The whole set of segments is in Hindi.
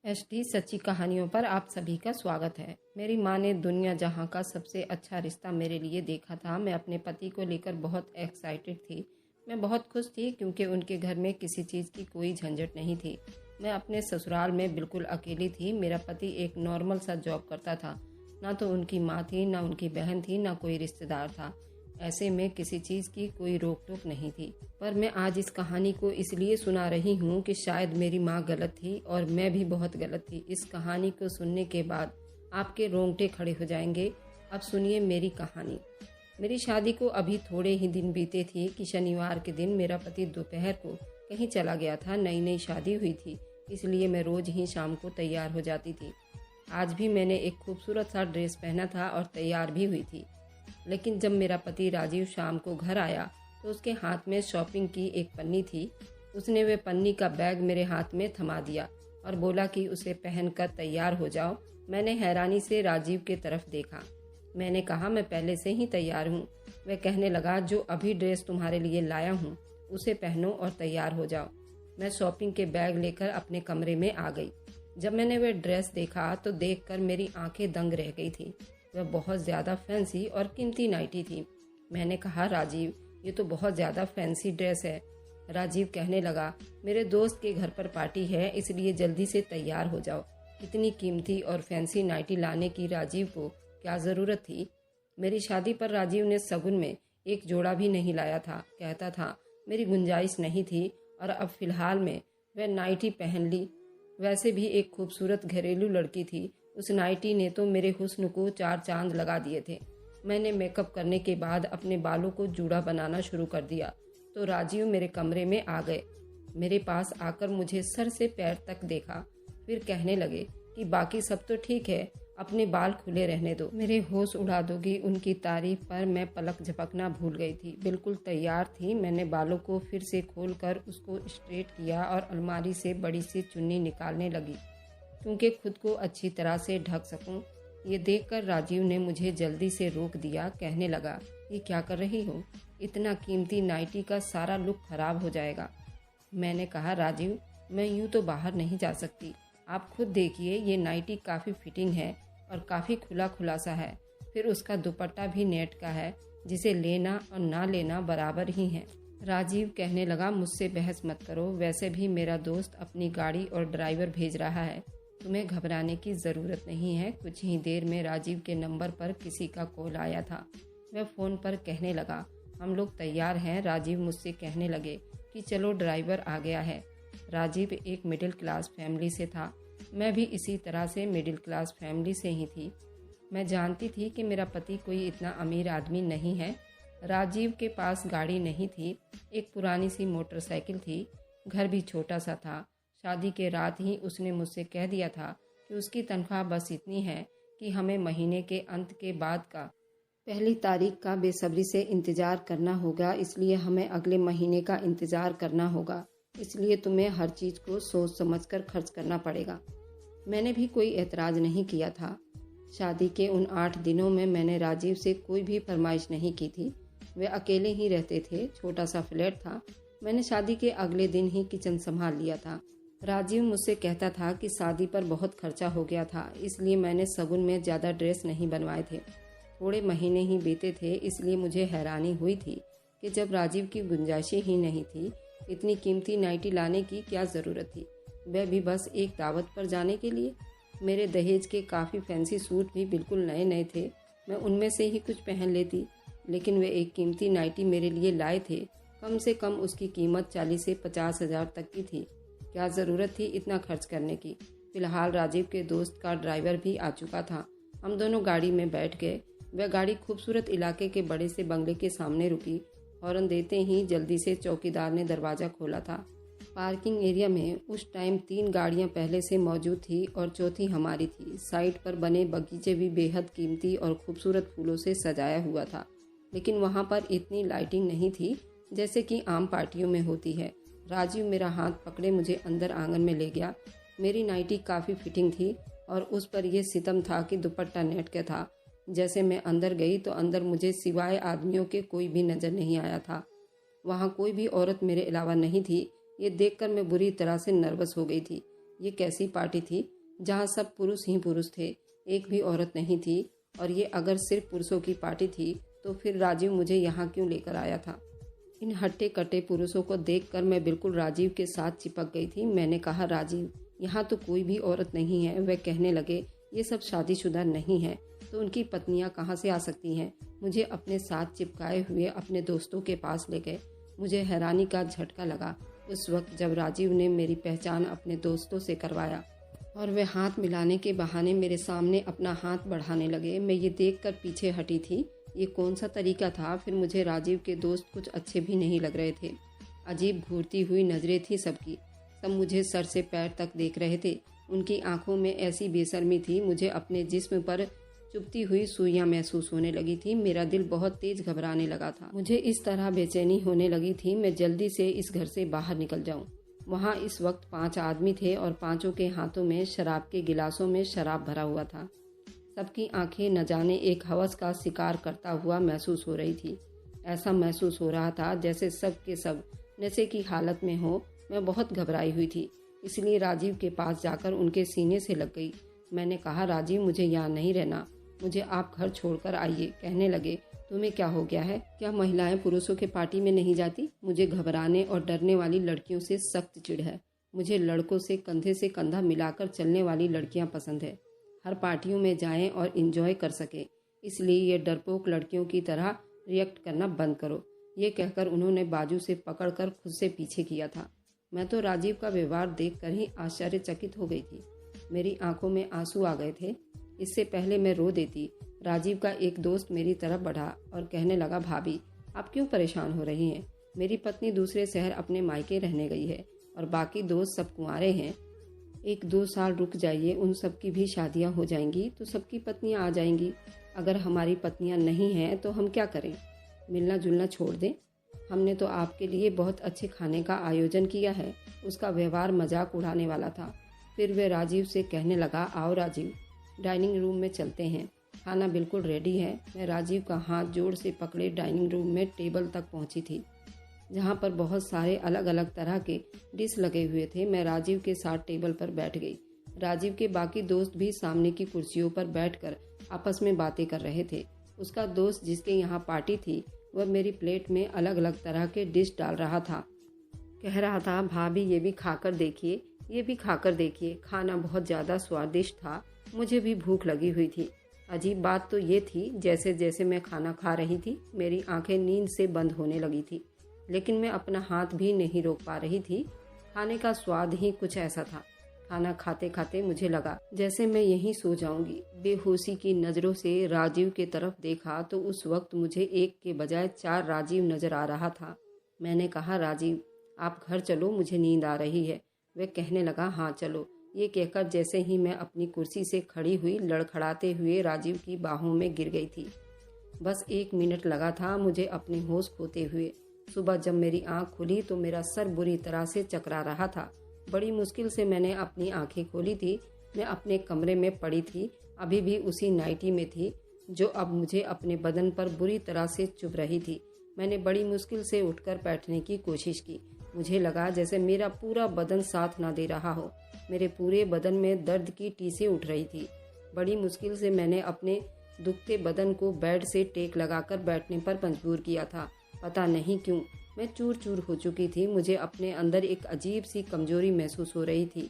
एचडी सच्ची कहानियों पर आप सभी का स्वागत है। मेरी माँ ने दुनिया जहाँ का सबसे अच्छा रिश्ता मेरे लिए देखा था। मैं अपने पति को लेकर बहुत एक्साइटेड थी। मैं बहुत खुश थी क्योंकि उनके घर में किसी चीज़ की कोई झंझट नहीं थी। मैं अपने ससुराल में बिल्कुल अकेली थी। मेरा पति एक नॉर्मल सा जॉब करता था। ना तो उनकी माँ थी, ना उनकी बहन थी, ना कोई रिश्तेदार था। ऐसे में किसी चीज़ की कोई रोक टोक नहीं थी। पर मैं आज इस कहानी को इसलिए सुना रही हूँ कि शायद मेरी माँ गलत थी और मैं भी बहुत गलत थी। इस कहानी को सुनने के बाद आपके रोंगटे खड़े हो जाएंगे। अब सुनिए मेरी कहानी। मेरी शादी को अभी थोड़े ही दिन बीते थे कि शनिवार के दिन मेरा पति दोपहर को कहीं चला गया था। नई नई शादी हुई थी, इसलिए मैं रोज ही शाम को तैयार हो जाती थी। आज भी मैंने एक खूबसूरत सा ड्रेस पहना था और तैयार भी हुई थी। लेकिन जब मेरा पति राजीव शाम को घर आया तो उसके हाथ में शॉपिंग की एक पन्नी थी। उसने वह पन्नी का बैग मेरे हाथ में थमा दिया और बोला कि उसे पहनकर तैयार हो जाओ। मैंने हैरानी से राजीव के तरफ देखा। मैंने कहा, मैं पहले से ही तैयार हूँ। वह कहने लगा, जो अभी ड्रेस तुम्हारे लिए लाया हूँ उसे पहनो और तैयार हो जाओ। मैं शॉपिंग के बैग लेकर अपने कमरे में आ गई। जब मैंने वह ड्रेस देखा तो देखकर मेरी आंखें दंग रह गई थी। वह बहुत ज़्यादा फैंसी और कीमती नाइटी थी। मैंने कहा, राजीव, ये तो बहुत ज़्यादा फैंसी ड्रेस है। राजीव कहने लगा, मेरे दोस्त के घर पर पार्टी है, इसलिए जल्दी से तैयार हो जाओ। इतनी कीमती और फैंसी नाइटी लाने की राजीव को क्या ज़रूरत थी? मेरी शादी पर राजीव ने शगुन में एक जोड़ा भी नहीं लाया था। कहता था मेरी गुंजाइश नहीं थी और अब फिलहाल में वह नाइटी पहन ली। वैसे भी एक खूबसूरत घरेलू लड़की थी। उस नाइटी ने तो मेरे हुस्न को चार चांद लगा दिए थे। मैंने मेकअप करने के बाद अपने बालों को जूड़ा बनाना शुरू कर दिया तो राजीव मेरे कमरे में आ गए। मेरे पास आकर मुझे सर से पैर तक देखा, फिर कहने लगे कि बाकी सब तो ठीक है, अपने बाल खुले रहने दो। मेरे होश उड़ा दोगी। उनकी तारीफ पर मैं पलक झपकना भूल गई थी। बिल्कुल तैयार थी। मैंने बालों को फिर से खोलकर उसको स्ट्रेट किया और अलमारी से बड़ी सी चुन्नी निकालने लगी क्योंकि खुद को अच्छी तरह से ढक सकूं। ये देखकर राजीव ने मुझे जल्दी से रोक दिया। कहने लगा, ये क्या कर रही हो? इतना कीमती नाइटी का सारा लुक खराब हो जाएगा। मैंने कहा, राजीव, मैं यूँ तो बाहर नहीं जा सकती। आप खुद देखिए, ये नाइटी काफ़ी फिटिंग है और काफ़ी खुला खुलासा है। फिर उसका दुपट्टा भी नेट का है, जिसे लेना और ना लेना बराबर ही है। राजीव कहने लगा, मुझसे बहस मत करो। वैसे भी मेरा दोस्त अपनी गाड़ी और ड्राइवर भेज रहा है। तुम्हें घबराने की ज़रूरत नहीं है। कुछ ही देर में राजीव के नंबर पर किसी का कॉल आया था। वह फ़ोन पर कहने लगा, हम लोग तैयार हैं। राजीव मुझसे कहने लगे कि चलो, ड्राइवर आ गया है। राजीव एक मिडिल क्लास फैमिली से था। मैं भी इसी तरह से मिडिल क्लास फैमिली से ही थी। मैं जानती थी कि मेरा पति कोई इतना अमीर आदमी नहीं है। राजीव के पास गाड़ी नहीं थी, एक पुरानी सी मोटरसाइकिल थी। घर भी छोटा सा था। शादी के रात ही उसने मुझसे कह दिया था कि उसकी तनख्वाह बस इतनी है कि हमें महीने के अंत के बाद का पहली तारीख का बेसब्री से इंतज़ार करना होगा, इसलिए हमें अगले महीने का इंतज़ार करना होगा। इसलिए तुम्हें हर चीज़ को सोच समझकर खर्च करना पड़ेगा। मैंने भी कोई एतराज़ नहीं किया था। शादी के उन 8 दिनों में मैंने राजीव से कोई भी फरमाइश नहीं की थी। वे अकेले ही रहते थे, छोटा सा फ्लैट था। मैंने शादी के अगले दिन ही किचन संभाल लिया था। राजीव मुझसे कहता था कि शादी पर बहुत खर्चा हो गया था, इसलिए मैंने शगुन में ज़्यादा ड्रेस नहीं बनवाए थे। थोड़े महीने ही बीते थे, इसलिए मुझे हैरानी हुई थी कि जब राजीव की गुंजाइशें ही नहीं थी, इतनी कीमती नाइटी लाने की क्या ज़रूरत थी, वह भी बस एक दावत पर जाने के लिए। मेरे दहेज के काफ़ी फैंसी सूट भी बिल्कुल नए नए थे। मैं उनमें से ही कुछ पहन लेती, लेकिन वे एक कीमती नाइटी मेरे लिए लाए थे। कम से कम उसकी कीमत 40 से 50 हज़ार तक की थी। क्या ज़रूरत थी इतना खर्च करने की? फिलहाल राजीव के दोस्त का ड्राइवर भी आ चुका था। हम दोनों गाड़ी में बैठ गए। वह गाड़ी खूबसूरत इलाके के बड़े से बंगले के सामने रुकी। हॉर्न देते ही जल्दी से चौकीदार ने दरवाज़ा खोला था। पार्किंग एरिया में उस टाइम 3 गाड़ियां पहले से मौजूद थी और चौथी हमारी थी। साइड पर बने बगीचे भी बेहद कीमती और खूबसूरत फूलों से सजाया हुआ था, लेकिन वहां पर इतनी लाइटिंग नहीं थी जैसे कि आम पार्टियों में होती है। राजीव मेरा हाथ पकड़े मुझे अंदर आंगन में ले गया। मेरी नाइटी काफ़ी फिटिंग थी और उस पर यह सितम था कि दुपट्टा नेट का था। जैसे मैं अंदर गई तो अंदर मुझे सिवाय आदमियों के कोई भी नज़र नहीं आया था। वहाँ कोई भी औरत मेरे अलावा नहीं थी। ये देखकर मैं बुरी तरह से नर्वस हो गई थी। ये कैसी पार्टी थी जहाँ सब पुरुष ही पुरुष थे, एक भी औरत नहीं थी। और ये अगर सिर्फ पुरुषों की पार्टी थी तो फिर राजीव मुझे यहाँ क्यों लेकर आया था? इन हट्टे कट्टे पुरुषों को देखकर मैं बिल्कुल राजीव के साथ चिपक गई थी। मैंने कहा, राजीव, यहाँ तो कोई भी औरत नहीं है। वह कहने लगे, ये सब शादीशुदा नहीं है तो उनकी पत्नियाँ कहाँ से आ सकती हैं? मुझे अपने साथ चिपकाए हुए अपने दोस्तों के पास ले गए। मुझे हैरानी का झटका लगा उस वक्त जब राजीव ने मेरी पहचान अपने दोस्तों से करवाया और वे हाथ मिलाने के बहाने मेरे सामने अपना हाथ बढ़ाने लगे। मैं ये देखकर पीछे हटी थी। ये कौन सा तरीका था? फिर मुझे राजीव के दोस्त कुछ अच्छे भी नहीं लग रहे थे। अजीब घूरती हुई नजरें थी सबकी। सब मुझे सर से पैर तक देख रहे थे। उनकी आंखों में ऐसी बेशर्मी थी, मुझे अपने जिस्म पर चुभती हुई सुइयां महसूस होने लगी थी। मेरा दिल बहुत तेज घबराने लगा था। मुझे इस तरह बेचैनी होने लगी थी मैं जल्दी से इस घर से बाहर निकल जाऊं। वहाँ इस वक्त 5 आदमी थे और पांचों के हाथों में शराब के गिलासों में शराब भरा हुआ था। सबकी आंखें न जाने एक हवस का शिकार करता हुआ महसूस हो रही थी। ऐसा महसूस हो रहा था जैसे सब के सब नशे की हालत में हो। मैं बहुत घबराई हुई थी, इसलिए राजीव के पास जाकर उनके सीने से लग गई। मैंने कहा, राजीव, मुझे यहाँ नहीं रहना, मुझे आप घर छोड़कर आइए। कहने लगे, तुम्हें क्या हो गया है? क्या महिलाएं पुरुषों के पार्टी में नहीं जाती? मुझे घबराने और डरने वाली लड़कियों से सख्त चिढ़ है। मुझे लड़कों से कंधा मिलाकर चलने वाली लड़कियां पसंद है। हर पार्टियों में जाएं और एंजॉय कर सके। इसलिए ये डरपोक लड़कियों की तरह रिएक्ट करना बंद करो। ये कहकर उन्होंने बाजू से पकड़कर खुद से पीछे किया था। मैं तो राजीव का व्यवहार देखकर ही आश्चर्यचकित हो गई थी। मेरी आंखों में आंसू आ गए थे। इससे पहले मैं रो देती। राजीव का एक दोस्त मेरी तरफ बढ़ा और कहने लगा, भाभी, आप क्यों परेशान हो रही हैं? मेरी पत्नी दूसरे शहर अपने मायके रहने गई है और बाकी दोस्त सब कुंवारे हैं। 1-2 साल रुक जाइए, उन सब की भी शादियां हो जाएंगी तो सबकी पत्नियां आ जाएंगी। अगर हमारी पत्नियां नहीं हैं तो हम क्या करें? मिलना जुलना छोड़ दें। हमने तो आपके लिए बहुत अच्छे खाने का आयोजन किया है। उसका व्यवहार मजाक उड़ाने वाला था। फिर वह राजीव से कहने लगा, आओ राजीव, डाइनिंग रूम में चलते हैं, खाना बिल्कुल रेडी है। मैं राजीव का हाथ जोर से पकड़े डाइनिंग रूम में टेबल तक पहुंची थी, जहां पर बहुत सारे अलग अलग तरह के डिश लगे हुए थे। मैं राजीव के साथ टेबल पर बैठ गई। राजीव के बाकी दोस्त भी सामने की कुर्सियों पर बैठकर आपस में बातें कर रहे थे। उसका दोस्त जिसके यहाँ पार्टी थी वह मेरी प्लेट में अलग अलग तरह के डिश डाल रहा था। कह रहा था, भाभी, ये भी खाकर देखिए, ये भी खाकर देखिए। खाना बहुत ज़्यादा स्वादिष्ट था। मुझे भी भूख लगी हुई थी। अजीब बात तो ये थी, जैसे जैसे मैं खाना खा रही थी मेरी आंखें नींद से बंद होने लगी थी, लेकिन मैं अपना हाथ भी नहीं रोक पा रही थी। खाने का स्वाद ही कुछ ऐसा था। खाना खाते खाते मुझे लगा जैसे मैं यहीं सो जाऊंगी। बेहोशी की नज़रों से राजीव के तरफ देखा तो उस वक्त मुझे एक के बजाय 4 राजीव नजर आ रहा था। मैंने कहा, राजीव, आप घर चलो, मुझे नींद आ रही है। वह कहने लगा, हाँ चलो। ये कहकर जैसे ही मैं अपनी कुर्सी से खड़ी हुई, लड़खड़ाते हुए राजीव की बाहों में गिर गई थी। बस 1 मिनट लगा था मुझे अपने होश खोते हुए। सुबह जब मेरी आंख खुली तो मेरा सर बुरी तरह से चकरा रहा था। बड़ी मुश्किल से मैंने अपनी आंखें खोली थी। मैं अपने कमरे में पड़ी थी, अभी भी उसी नाइटी में थी जो अब मुझे अपने बदन पर बुरी तरह से चुभ रही थी। मैंने बड़ी मुश्किल से उठकर बैठने की कोशिश की। मुझे लगा जैसे मेरा पूरा बदन साथ ना दे रहा हो। मेरे पूरे बदन में दर्द की टीसें उठ रही थी। बड़ी मुश्किल से मैंने अपने दुखते बदन को बेड से टेक लगाकर बैठने पर मजबूर किया था। पता नहीं क्यों मैं चूर चूर हो चुकी थी। मुझे अपने अंदर एक अजीब सी कमजोरी महसूस हो रही थी।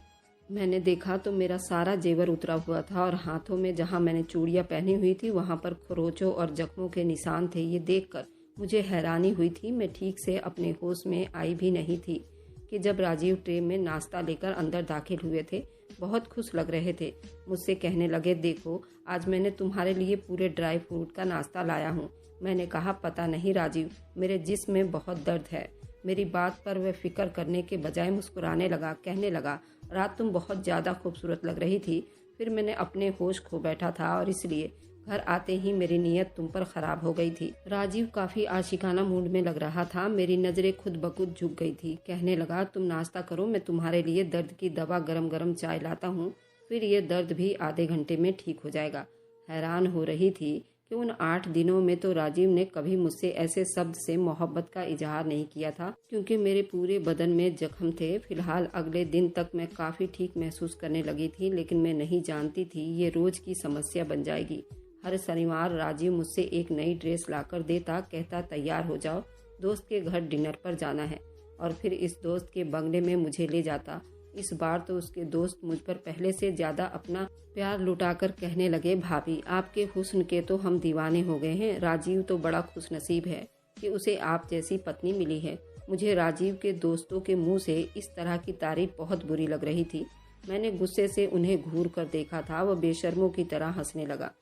मैंने देखा तो मेरा सारा जेवर उतरा हुआ था और हाथों में जहां मैंने चूड़ियां पहनी हुई थी वहां पर खरोचों और जख्मों के निशान थे। ये देखकर मुझे हैरानी हुई थी। मैं ठीक से अपने होश में आई भी नहीं थी कि जब राजीव ट्रे में नाश्ता लेकर अंदर दाखिल हुए थे। बहुत खुश लग रहे थे। मुझसे कहने लगे, देखो, आज मैंने तुम्हारे लिए पूरे ड्राई फ्रूट का नाश्ता लाया हूँ। मैंने कहा, पता नहीं राजीव, मेरे जिस्म में बहुत दर्द है। मेरी बात पर वह फिक्र करने के बजाय मुस्कुराने लगा। कहने लगा, रात तुम बहुत ज़्यादा खूबसूरत लग रही थी। फिर मैंने अपने होश खो बैठा था और इसलिए घर आते ही मेरी नीयत तुम पर खराब हो गई थी। राजीव काफी आशिकाना मूड में लग रहा था। मेरी नजरें खुद ब खुद झुक गई थी। कहने लगा, तुम नाश्ता करो, मैं तुम्हारे लिए दर्द की दवा गरम गरम चाय लाता हूँ, फिर ये दर्द भी आधे घंटे में ठीक हो जाएगा। हैरान हो रही थी कि उन 8 दिनों में तो राजीव ने कभी मुझसे ऐसे शब्द से मोहब्बत का इजहार नहीं किया था, क्योंकि मेरे पूरे बदन में जख्म थे। फिलहाल अगले दिन तक मैं काफ़ी ठीक महसूस करने लगी थी, लेकिन मैं नहीं जानती थी ये रोज़ की समस्या बन जाएगी। हर शनिवार राजीव मुझसे एक नई ड्रेस लाकर देता, कहता तैयार हो जाओ, दोस्त के घर डिनर पर जाना है, और फिर इस दोस्त के बंगले में मुझे ले जाता। इस बार तो उसके दोस्त मुझ पर पहले से ज़्यादा अपना प्यार लुटाकर कहने लगे, भाभी आपके हुस्न के तो हम दीवाने हो गए हैं। राजीव तो बड़ा खुशनसीब है कि उसे आप जैसी पत्नी मिली है। मुझे राजीव के दोस्तों के मुंह से इस तरह की तारीफ बहुत बुरी लग रही थी। मैंने गुस्से से उन्हें घूर कर देखा था, वह बेशर्मों की तरह हंसने लगा।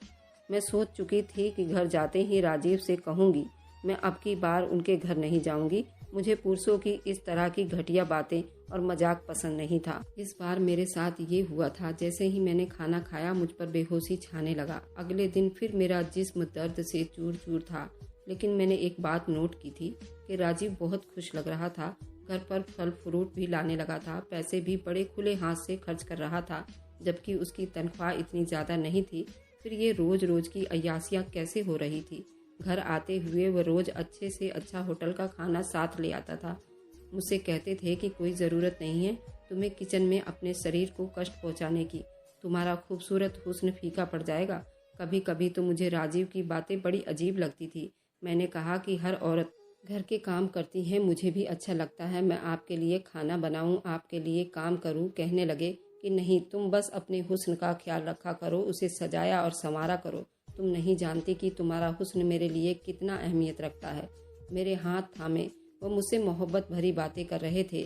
मैं सोच चुकी थी कि घर जाते ही राजीव से कहूँगी मैं अब की बार उनके घर नहीं जाऊंगी। मुझे पुरुषों की इस तरह की घटिया बातें और मजाक पसंद नहीं था। इस बार मेरे साथ ये हुआ था। जैसे ही मैंने खाना खाया मुझ पर बेहोशी छाने लगा। अगले दिन फिर मेरा जिस्म दर्द से चूर चूर था, लेकिन मैंने एक बात नोट की थी कि राजीव बहुत खुश लग रहा था। घर पर फल फ्रूट भी लाने लगा था, पैसे भी बड़े खुले हाथ से खर्च कर रहा था, जबकि उसकी तनख्वाह इतनी ज़्यादा नहीं थी। फिर ये रोज रोज की अय्यासियाँ कैसे हो रही थी। घर आते हुए वह रोज अच्छे से अच्छा होटल का खाना साथ ले आता था। मुझसे कहते थे कि कोई ज़रूरत नहीं है तुम्हें किचन में अपने शरीर को कष्ट पहुंचाने की, तुम्हारा खूबसूरत हुस्न फीका पड़ जाएगा। कभी कभी तो मुझे राजीव की बातें बड़ी अजीब लगती थी। मैंने कहा कि हर औरत घर के काम करती है, मुझे भी अच्छा लगता है मैं आपके लिए खाना बनाऊं, आपके लिए काम करूं। कहने लगे कि नहीं, तुम बस अपने हुस्न का ख्याल रखा करो, उसे सजाया और संवारा करो। तुम नहीं जानती कि तुम्हारा हुस्न मेरे लिए कितना अहमियत रखता है। मेरे हाथ थामे वो मुझसे मोहब्बत भरी बातें कर रहे थे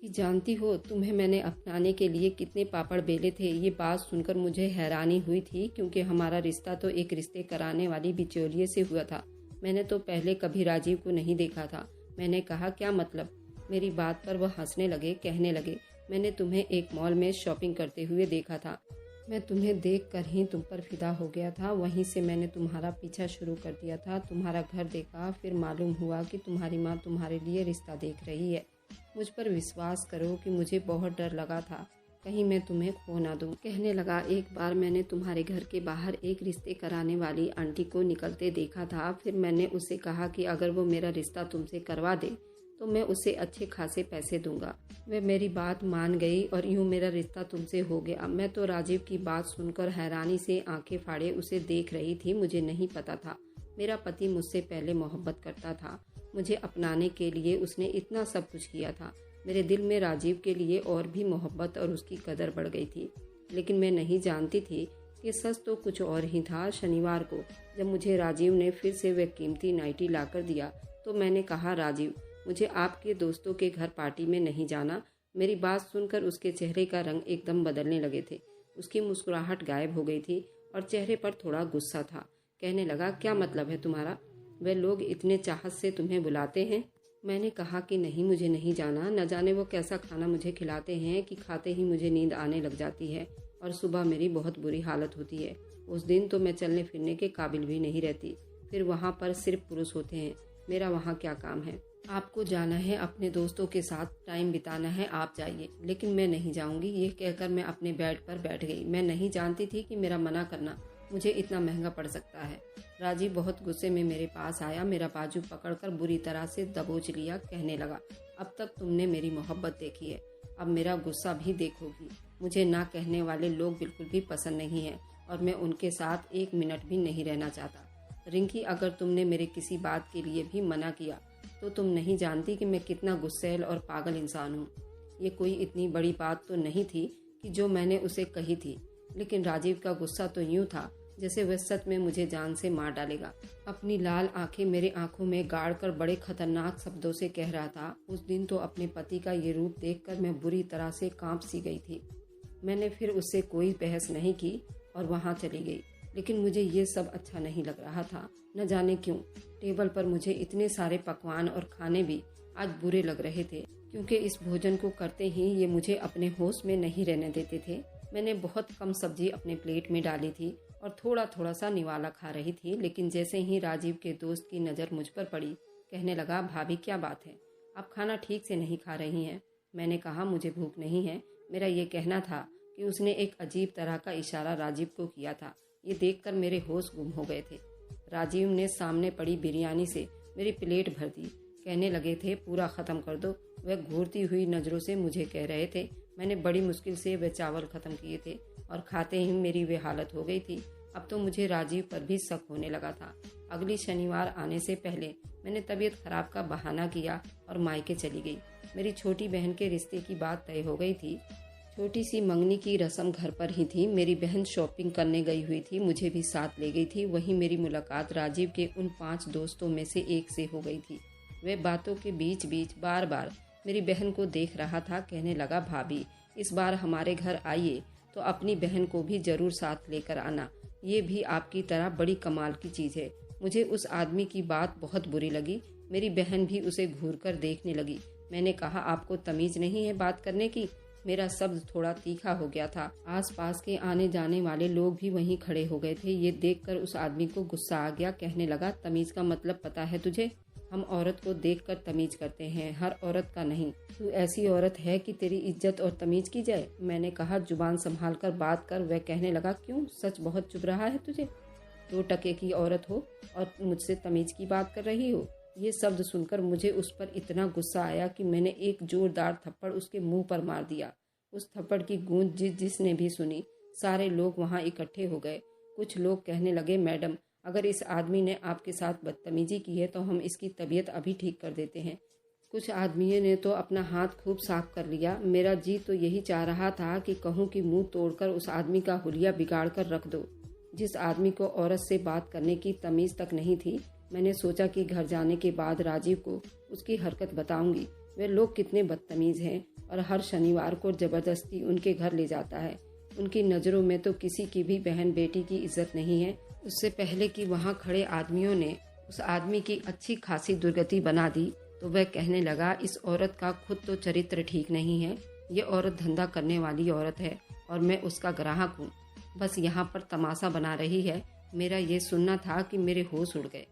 कि जानती हो तुम्हें मैंने अपनाने के लिए कितने पापड़ बेले थे। ये बात सुनकर मुझे हैरानी हुई थी, क्योंकि हमारा रिश्ता तो एक रिश्ते कराने वाली बिचौलिए से हुआ था। मैंने तो पहले कभी राजीव को नहीं देखा था। मैंने कहा क्या मतलब। मेरी बात पर वह हंसने लगे। कहने लगे मैंने तुम्हें एक मॉल में शॉपिंग करते हुए देखा था। मैं तुम्हें देखकर ही तुम पर फिदा हो गया था। वहीं से मैंने तुम्हारा पीछा शुरू कर दिया था। तुम्हारा घर देखा, फिर मालूम हुआ कि तुम्हारी माँ तुम्हारे लिए रिश्ता देख रही है। मुझ पर विश्वास करो कि मुझे बहुत डर लगा था कहीं मैं तुम्हें खो ना दूं। कहने लगा एक बार मैंने तुम्हारे घर के बाहर एक रिश्ते कराने वाली आंटी को निकलते देखा था। फिर मैंने उससे कहा कि अगर वो मेरा रिश्ता तुमसे करवा दे तो मैं उसे अच्छे खासे पैसे दूंगा। वह मेरी बात मान गई और यूं मेरा रिश्ता तुमसे हो गया। मैं तो राजीव की बात सुनकर हैरानी से आंखें फाड़े उसे देख रही थी। मुझे नहीं पता था मेरा पति मुझसे पहले मोहब्बत करता था। मुझे अपनाने के लिए उसने इतना सब कुछ किया था। मेरे दिल में राजीव के लिए और भी मोहब्बत और उसकी कदर बढ़ गई थी, लेकिन मैं नहीं जानती थी कि सच तो कुछ और ही था। शनिवार को जब मुझे राजीव ने फिर से वह कीमती नाइटी लाकर दिया तो मैंने कहा राजीव, मुझे आपके दोस्तों के घर पार्टी में नहीं जाना। मेरी बात सुनकर उसके चेहरे का रंग एकदम बदलने लगे थे। उसकी मुस्कुराहट गायब हो गई थी और चेहरे पर थोड़ा गुस्सा था। कहने लगा क्या मतलब है तुम्हारा, वे लोग इतने चाहत से तुम्हें बुलाते हैं। मैंने कहा कि नहीं, मुझे नहीं जाना। न जाने वो कैसा खाना मुझे खिलाते हैं कि खाते ही मुझे नींद आने लग जाती है और सुबह मेरी बहुत बुरी हालत होती है। उस दिन तो मैं चलने फिरने के काबिल भी नहीं रहती। फिर वहाँ पर सिर्फ पुरुष होते हैं, मेरा वहाँ क्या काम है। आपको जाना है, अपने दोस्तों के साथ टाइम बिताना है, आप जाइए, लेकिन मैं नहीं जाऊंगी। ये कहकर मैं अपने बेड पर बैठ गई। मैं नहीं जानती थी कि मेरा मना करना मुझे इतना महंगा पड़ सकता है। राजीव बहुत गुस्से में मेरे पास आया, मेरा बाजू पकड़कर बुरी तरह से दबोच लिया। कहने लगा अब तक तुमने मेरी मोहब्बत देखी है, अब मेरा गुस्सा भी देखोगी। मुझे ना कहने वाले लोग बिल्कुल भी पसंद नहीं है और मैं उनके साथ एक मिनट भी नहीं रहना चाहता। रिंकी, अगर तुमने मेरे किसी बात के लिए भी मना किया तो तुम नहीं जानती कि मैं कितना गुस्सैल और पागल इंसान हूँ। ये कोई इतनी बड़ी बात तो नहीं थी कि जो मैंने उसे कही थी, लेकिन राजीव का गुस्सा तो यूं था जैसे वह सच में मुझे जान से मार डालेगा। अपनी लाल आंखें मेरे आंखों में गाड़कर बड़े खतरनाक शब्दों से कह रहा था। उस दिन तो अपने पति का ये रूप देखकर मैं बुरी तरह से कांप सी गई थी। मैंने फिर उससे कोई बहस नहीं की और वहाँ चली गई, लेकिन मुझे ये सब अच्छा नहीं लग रहा था। न जाने क्यों टेबल पर मुझे इतने सारे पकवान और खाने भी आज बुरे लग रहे थे, क्योंकि इस भोजन को करते ही ये मुझे अपने होश में नहीं रहने देते थे। मैंने बहुत कम सब्जी अपने प्लेट में डाली थी और थोड़ा थोड़ा सा निवाला खा रही थी, लेकिन जैसे ही राजीव के दोस्त की नज़र मुझ पर पड़ी, कहने लगा भाभी क्या बात है, आप खाना ठीक से नहीं खा रही हैं। मैंने कहा मुझे भूख नहीं है। मेरा ये कहना था कि उसने एक अजीब तरह का इशारा राजीव को किया था। ये देखकर मेरे होश गुम हो गए थे। राजीव ने सामने पड़ी बिरयानी से मेरी प्लेट भर दी। कहने लगे थे पूरा ख़त्म कर दो। वह घूरती हुई नज़रों से मुझे कह रहे थे। मैंने बड़ी मुश्किल से वह चावल ख़त्म किए थे और खाते ही मेरी वे हालत हो गई थी। अब तो मुझे राजीव पर भी शक होने लगा था। अगली शनिवार आने से पहले मैंने तबीयत खराब का बहाना किया और मायके चली गई। मेरी छोटी बहन के रिश्ते की बात तय हो गई थी। छोटी सी मंगनी की रस्म घर पर ही थी। मेरी बहन शॉपिंग करने गई हुई थी, मुझे भी साथ ले गई थी। वहीं मेरी मुलाकात राजीव के उन 5 दोस्तों में से एक से हो गई थी। वे बातों के बीच बीच बार बार मेरी बहन को देख रहा था। कहने लगा, भाभी इस बार हमारे घर आइए तो अपनी बहन को भी जरूर साथ लेकर आना। ये भी आपकी तरह बड़ी कमाल की चीज़ है। मुझे उस आदमी की बात बहुत बुरी लगी। मेरी बहन भी उसे घूर कर देखने लगी। मैंने कहा, आपको तमीज़ नहीं है बात करने की? मेरा शब्द थोड़ा तीखा हो गया था। आसपास के आने जाने वाले लोग भी वहीं खड़े हो गए थे। ये देखकर उस आदमी को गुस्सा आ गया। कहने लगा, तमीज़ का मतलब पता है तुझे? हम औरत को देखकर तमीज़ करते हैं, हर औरत का नहीं। तू ऐसी औरत है कि तेरी इज्जत और तमीज़ की जाए? मैंने कहा, जुबान संभाल कर बात कर। वह कहने लगा, क्यों, सच बहुत चुभ रहा है तुझे? 2 टके की औरत हो और मुझसे तमीज़ की बात कर रही हो? ये शब्द सुनकर मुझे उस पर इतना गुस्सा आया कि मैंने एक जोरदार थप्पड़ उसके मुंह पर मार दिया। उस थप्पड़ की गूंज जिसने भी सुनी, सारे लोग वहां इकट्ठे हो गए। कुछ लोग कहने लगे, मैडम अगर इस आदमी ने आपके साथ बदतमीजी की है तो हम इसकी तबीयत अभी ठीक कर देते हैं। कुछ आदमियों ने तो अपना हाथ खूब साफ कर लिया। मेरा जी तो यही चाह रहा था कि कहूँ कि मुंह तोड़कर उस आदमी का हुलिया बिगाड़ कर रख दो। जिस आदमी को औरत से बात करने की तमीज़ तक नहीं थी। मैंने सोचा कि घर जाने के बाद राजीव को उसकी हरकत बताऊंगी। वे लोग कितने बदतमीज़ हैं और हर शनिवार को ज़बरदस्ती उनके घर ले जाता है। उनकी नज़रों में तो किसी की भी बहन बेटी की इज्जत नहीं है। उससे पहले कि वहाँ खड़े आदमियों ने उस आदमी की अच्छी खासी दुर्गति बना दी तो वह कहने लगा, इस औरत का खुद तो चरित्र ठीक नहीं है। ये औरत धंधा करने वाली औरत है और मैं उसका ग्राहक हूँ। बस यहाँ पर तमाशा बना रही है। मेरा ये सुनना था कि मेरे होश उड़ गए।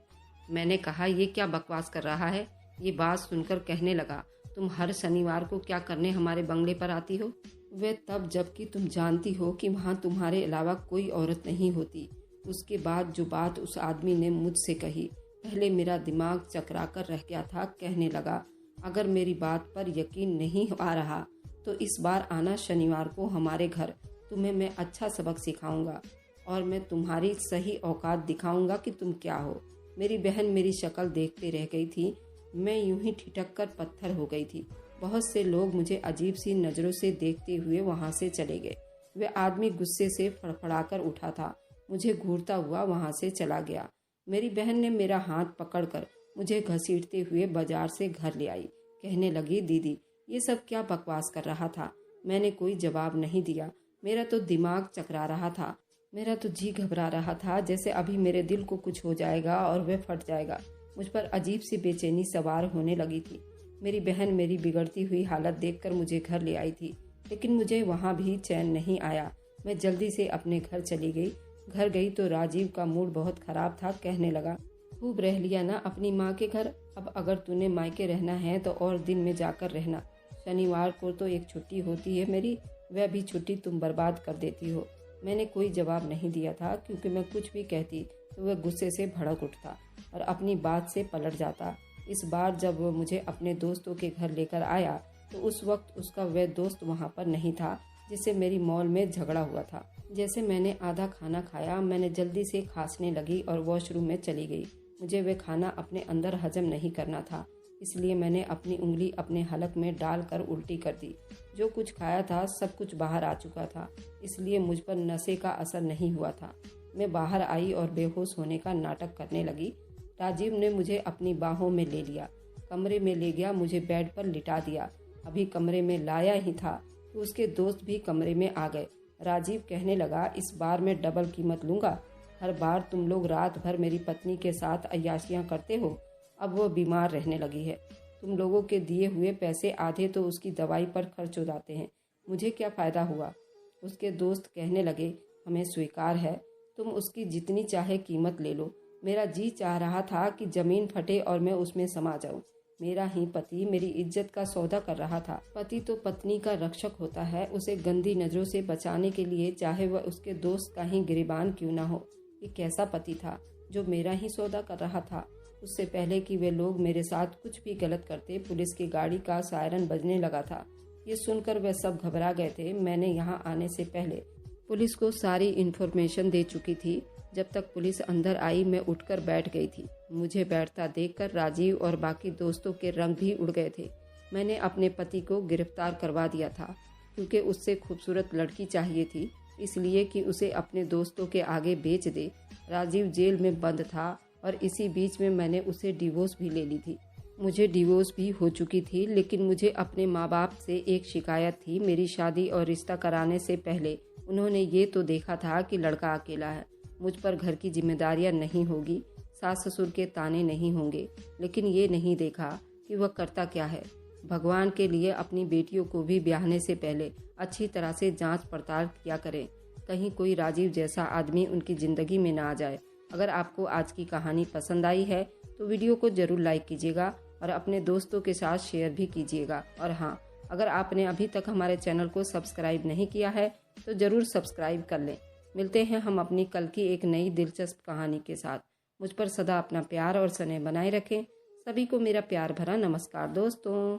मैंने कहा, ये क्या बकवास कर रहा है? ये बात सुनकर कहने लगा, तुम हर शनिवार को क्या करने हमारे बंगले पर आती हो? वे तब जबकि तुम जानती हो कि वहाँ तुम्हारे अलावा कोई औरत नहीं होती। उसके बाद जो बात उस आदमी ने मुझसे कही, पहले मेरा दिमाग चकरा कर रह गया था। कहने लगा, अगर मेरी बात पर यकीन नहीं आ रहा तो इस बार आना शनिवार को हमारे घर। तुम्हें मैं अच्छा सबक सिखाऊंगा और मैं तुम्हारी सही औकात दिखाऊंगा कि तुम क्या हो। मेरी बहन मेरी शक्ल देखते रह गई थी। मैं यूं ही ठिठक कर पत्थर हो गई थी। बहुत से लोग मुझे अजीब सी नज़रों से देखते हुए वहां से चले गए। वे आदमी गुस्से से फड़फड़ाकर उठा था, मुझे घूरता हुआ वहां से चला गया। मेरी बहन ने मेरा हाथ पकड़कर मुझे घसीटते हुए बाजार से घर ले आई। कहने लगी, दीदी ये सब क्या बकवास कर रहा था? मैंने कोई जवाब नहीं दिया। मेरा तो दिमाग चकरा रहा था। मेरा तो जी घबरा रहा था, जैसे अभी मेरे दिल को कुछ हो जाएगा और वह फट जाएगा। मुझ पर अजीब सी बेचैनी सवार होने लगी थी। मेरी बहन मेरी बिगड़ती हुई हालत देखकर मुझे घर ले आई थी, लेकिन मुझे वहाँ भी चैन नहीं आया। मैं जल्दी से अपने घर चली गई। घर गई तो राजीव का मूड बहुत खराब था। कहने लगा, खूब रह लिया ना अपनी माँ के घर। अब अगर तूने मायके रहना है तो और दिन में जाकर रहना। शनिवार को तो एक छुट्टी होती है मेरी, वह भी छुट्टी तुम बर्बाद कर देती हो। मैंने कोई जवाब नहीं दिया था, क्योंकि मैं कुछ भी कहती तो वह गुस्से से भड़क उठता और अपनी बात से पलट जाता। इस बार जब वह मुझे अपने दोस्तों के घर लेकर आया तो उस वक्त उसका वह दोस्त वहाँ पर नहीं था जिससे मेरी मॉल में झगड़ा हुआ था। जैसे मैंने आधा खाना खाया, मैंने जल्दी से खांसने लगी और वॉशरूम में चली गई। मुझे वह खाना अपने अंदर हजम नहीं करना था, इसलिए मैंने अपनी उंगली अपने हलक में डालकर उल्टी कर दी। जो कुछ खाया था सब कुछ बाहर आ चुका था, इसलिए मुझ पर नशे का असर नहीं हुआ था। मैं बाहर आई और बेहोश होने का नाटक करने लगी। राजीव ने मुझे अपनी बाहों में ले लिया, कमरे में ले गया, मुझे बेड पर लिटा दिया। अभी कमरे में लाया ही था तो उसके दोस्त भी कमरे में आ गए। राजीव कहने लगा, इस बार मैं डबल कीमत लूँगा। हर बार तुम लोग रात भर मेरी पत्नी के साथ अय्याशियाँ करते हो। अब वो बीमार रहने लगी है। तुम लोगों के दिए हुए पैसे आधे तो उसकी दवाई पर खर्च हो जाते हैं, मुझे क्या फ़ायदा हुआ? उसके दोस्त कहने लगे, हमें स्वीकार है, तुम उसकी जितनी चाहे कीमत ले लो। मेरा जी चाह रहा था कि ज़मीन फटे और मैं उसमें समा जाऊं। मेरा ही पति मेरी इज्जत का सौदा कर रहा था। पति तो पत्नी का रक्षक होता है, उसे गंदी नज़रों से बचाने के लिए, चाहे वह उसके दोस्त का ही गिरबान क्यों ना हो। ये कैसा पति था? जो मेरा ही सौदा कर रहा था। उससे पहले कि वे लोग मेरे साथ कुछ भी गलत करते, पुलिस की गाड़ी का सायरन बजने लगा था। ये सुनकर वे सब घबरा गए थे। मैंने यहाँ आने से पहले पुलिस को सारी इन्फॉर्मेशन दे चुकी थी। जब तक पुलिस अंदर आई मैं उठकर बैठ गई थी। मुझे बैठता देखकर राजीव और बाकी दोस्तों के रंग भी उड़ गए थे। मैंने अपने पति को गिरफ्तार करवा दिया था क्योंकि उससे खूबसूरत लड़की चाहिए थी, इसलिए कि उसे अपने दोस्तों के आगे बेच दे। राजीव जेल में बंद था और इसी बीच में मैंने उसे डिवोर्स भी ले ली थी। मुझे डिवोर्स भी हो चुकी थी, लेकिन मुझे अपने माँ बाप से एक शिकायत थी। मेरी शादी और रिश्ता कराने से पहले उन्होंने ये तो देखा था कि लड़का अकेला है, मुझ पर घर की जिम्मेदारियां नहीं होगी, सास ससुर के ताने नहीं होंगे, लेकिन ये नहीं देखा कि वह करता क्या है। भगवान के लिए अपनी बेटियों को भी ब्याहने से पहले अच्छी तरह से जांच पड़ताल किया करें, कहीं कोई राजीव जैसा आदमी उनकी ज़िंदगी में ना आ जाए। अगर आपको आज की कहानी पसंद आई है तो वीडियो को ज़रूर लाइक कीजिएगा और अपने दोस्तों के साथ शेयर भी कीजिएगा। और हाँ, अगर आपने अभी तक हमारे चैनल को सब्सक्राइब नहीं किया है तो ज़रूर सब्सक्राइब कर लें। मिलते हैं हम अपनी कल की एक नई दिलचस्प कहानी के साथ। मुझ पर सदा अपना प्यार और स्नेह बनाए रखें। सभी को मेरा प्यार भरा नमस्कार दोस्तों।